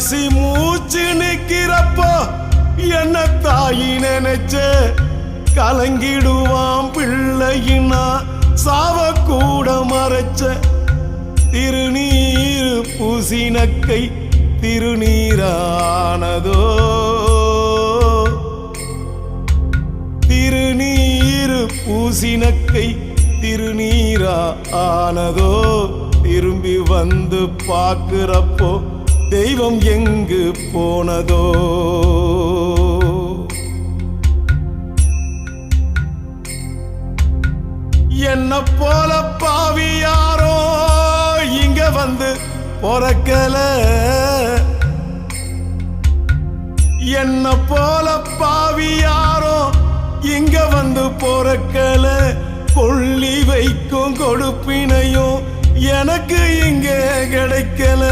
கடைசி மூச்சு நிக்கிறப்போ என்ன தாயி நினைச்ச கலங்கிடுவான் பிள்ளையினா சாவ கூட மறைச்ச திருநீர் பூசினக்கை திருநீரானதோ திருநீர் பூசினக்கை திருநீரானதோ திரும்பி வந்து பார்க்கிறப்போ தெய்வம் எங்கு போனதோ என்ன போல பாவி யாரோ இங்க வந்து பொறக்கல என்ன போல பாவி யாரோ இங்க வந்து பொறக்கல கொள்ளி வைக்கும் கொடுப்பினையும் எனக்கு இங்க கிடைக்கல